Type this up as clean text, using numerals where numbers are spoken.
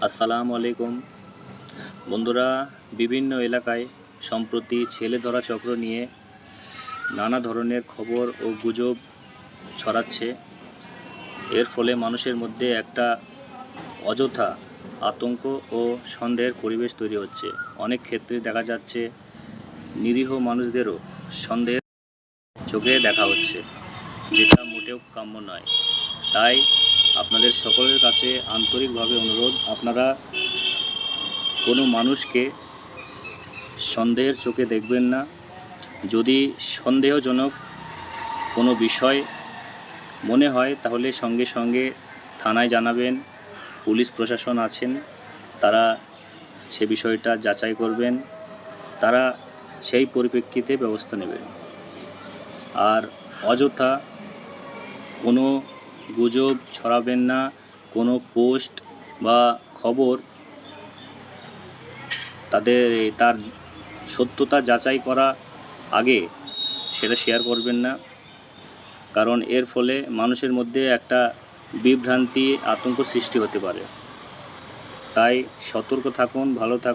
আসসালামু আলাইকুম বন্ধুরা। বিভিন্ন এলাকায় সম্প্রতি ছেলে ধরা চক্র নিয়ে নানা ধরনের খবর ও গুজব ছড়াচ্ছে। এর ফলে মানুষের মধ্যে একটা অযথা আতঙ্ক ও সন্দেহের পরিবেশ তৈরি হচ্ছে। অনেক ক্ষেত্রে দেখা যাচ্ছে নিরীহ মানুষদেরও সন্দেহের চোখে দেখা হচ্ছে, যেটা মোটেও কাম্য নয়। তাই আপনাদের সকলের কাছে আন্তরিকভাবে অনুরোধ, আপনারা কোনো মানুষকে সন্দেহের চোখে দেখবেন না। যদি সন্দেহজনক কোনো বিষয় মনে হয় তাহলে সঙ্গে সঙ্গে থানায় জানাবেন। পুলিশ প্রশাসন আছেন, তারা সে বিষয়টা যাচাই করবেন, তারা সেই পরিপ্রেক্ষিতে ব্যবস্থা নেবেন। আর অযথা কোনো গুজব ছড়াবেন না। কোনো পোস্ট বা খবর তার সত্যতা যাচাই করা আগে সেটা শেয়ার করবেন না, কারণ এর ফলে মানুষের মধ্যে একটা বিভ্রান্তি, আতঙ্ক সৃষ্টি হতে পারে। তাই সতর্ক থাকুন, ভালো থাকুন।